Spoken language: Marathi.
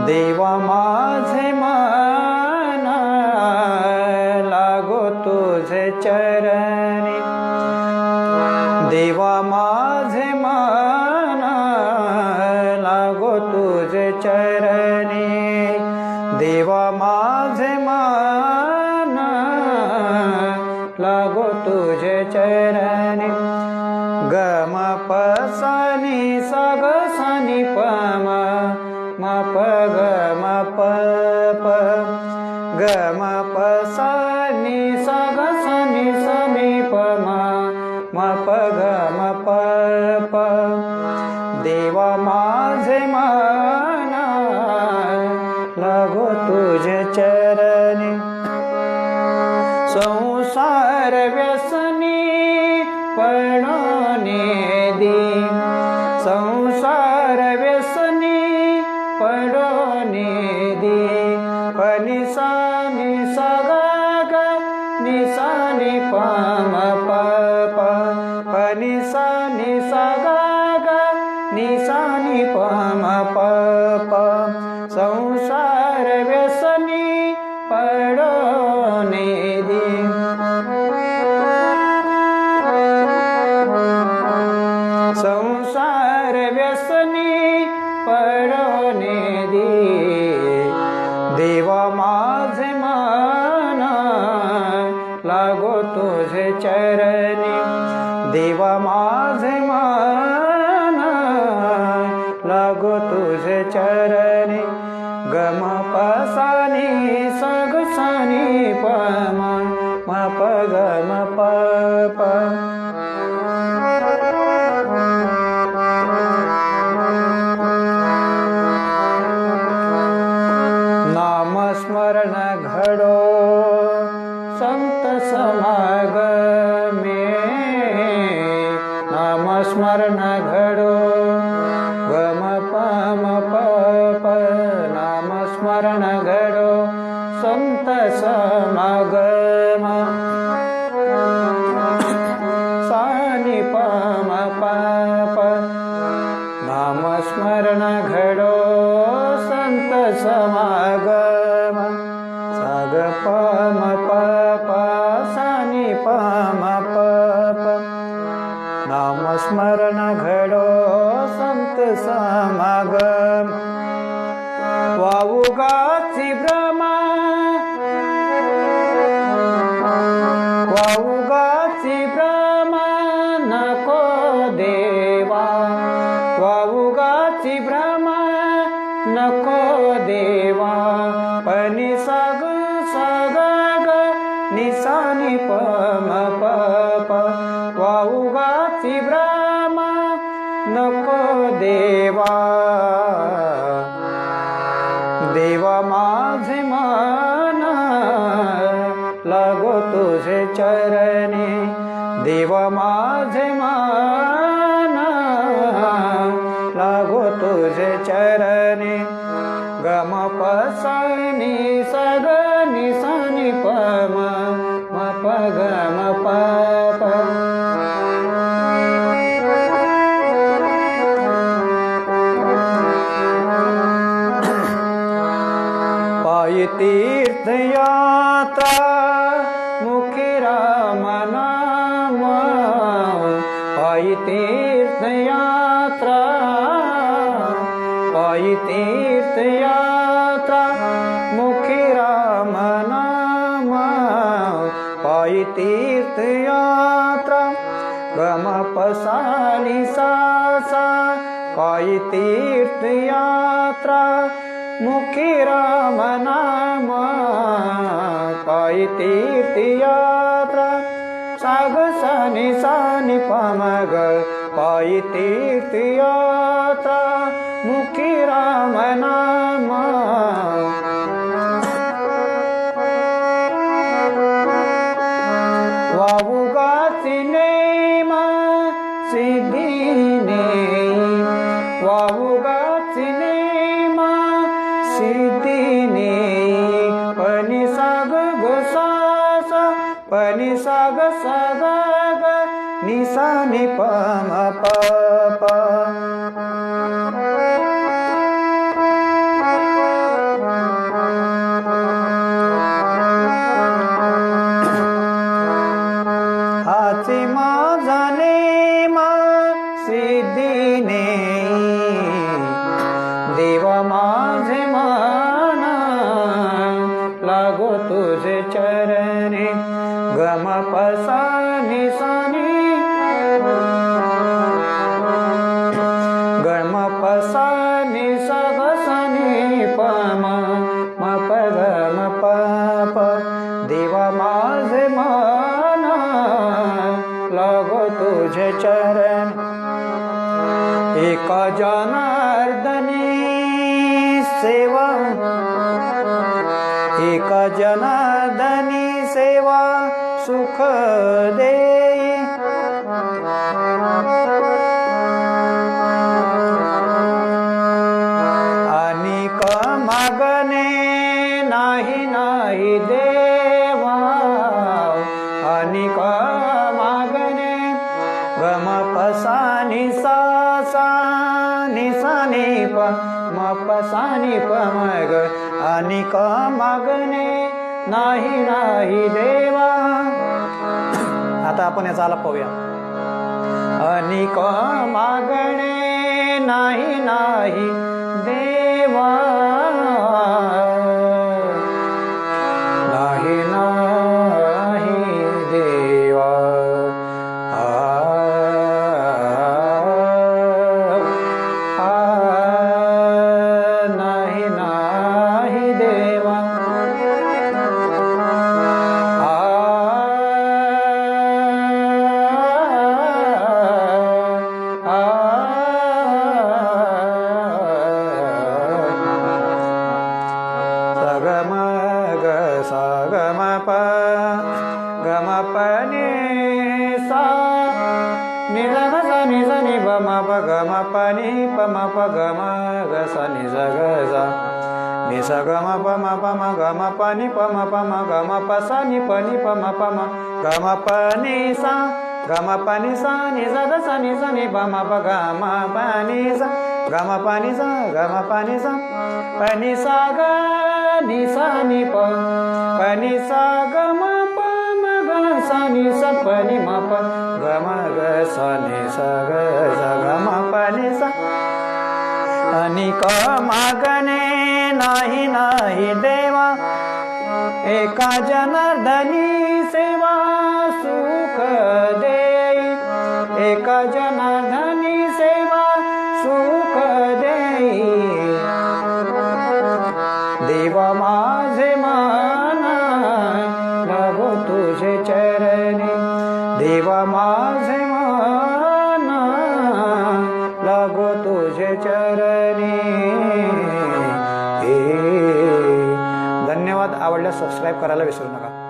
देवा माझे मन लागो तुझे चरणी, देवा माझे मन लागो तुझे चरणी, देवा माझे मन लागो तुझे चरणी। गम प सा नि सा ग सा नि प म प ग म प प ग म प सा नि सा ग सा नि प म प ग म प प। देवा माझे मन लागो तुझे चरणी, संसार व्यसनी पडोने दी, संसार व्यसनी पडोने दी। नि सा ग ग नि सा नि प म प प नि सा ग ग नि सा नि प म प प। संसार व्यसनी पडोने दी, संसार व्यसनी पडोने दी। देवा माझे मन लागो तुझे चरणी, देवा माझे मन लागो तुझे चरणी। गम प सा नि सा ग सा नि प म प ग म प प। नामस्मरण घडो संत समागमे, नामस्मरण घडो गम प म प प। नामस्मरण घडो संत समागम, सा नि प म प प। नामस्मरण घडो संत समागम, सा ग प म प प सा नि प म प प। नामस्मरण घडो संत समागम, वावुगाची भ्रमा, वावुगाची भ्रमा नको देवा, वावुगाची भ्रमा नको देवा। नि सा ग ग नि सा नि प म प प। वावुगाची भ्रमा नको देवा, देवा माझे मन लागो तुझे चरणी, देवा माझे मन लागो तुझे चरणी। गम प सा नि सा ग नि सा नि प म प ग म प प। पायी तीर्थ यात्रा मुखी राम नाम, पायी तीर्थ यात्रा, पायी तीर्थ यात्रा मुखी राम नाम, पायी तीर्थ यात्रा। गम प सा नि सा सा पायी तीर्थ यात्रा मुखी राम नाम, पायी तीर्थ यात्रा। सा ग सा नि प म ग पायी तीर्थ यात्रा मुखी राम नाम। वावुगाची नेम सिद्धी नेई, वावुगाची नेम सिद्धी नेई। पनि सा ग सा सा पनि सा ग सा ग ग नि सा नि प म प प हाची माझा नेम सिद्धीने देवा माझे मान लागो तुझे चरणी गम पसा नि सा नि गम पसा नि सा ग सा नि प म म प ग म प प देवा माझे मान लागो तुझे चरण एका जनार्दनी सेवा एका जनार्दनी सेवा सुख देई अनिक मागणे नाही नाही देवा अनिक मागणे गम पसा नि सा सा नि सा नि प म प सा नि प म ग अनिक मागणे नाही नाही देवा. आता आपण याचा आलाप पाहूया. अनिक मागणे नाही नाही देवा नाही नाही देवा नाही नाही देवा सगम ग सगम प गम प नि सा नि ग ग सा नि सा नि प म प ग म प नि प म प ग म ग सा नि स ग सा नि स ग म प म प म ग म प नि प म प म ग म प सा नि प म प म ग म प नि सा ग म प नि सा नि स ग सा नि प म प ग म प नि सा ग म प नि सा ग म प नि सा प नि सा ग नि सा नि प प नि सा ग म प म ग सा नि सा प नि म प ग म ग सा नि सा ग सा ग म प नि सा अनिक मागणे नाही नाही देवा एका जनार्दनी सेवा सुख देई एका जनार्दनी सेवा सुख देई देवा माझे मान लागो तुझे चरणी देवा माझे मान लागो तुझे चरणी. धन्यवाद. आवडल्यास सबस्क्राईब करायला विसरू नका.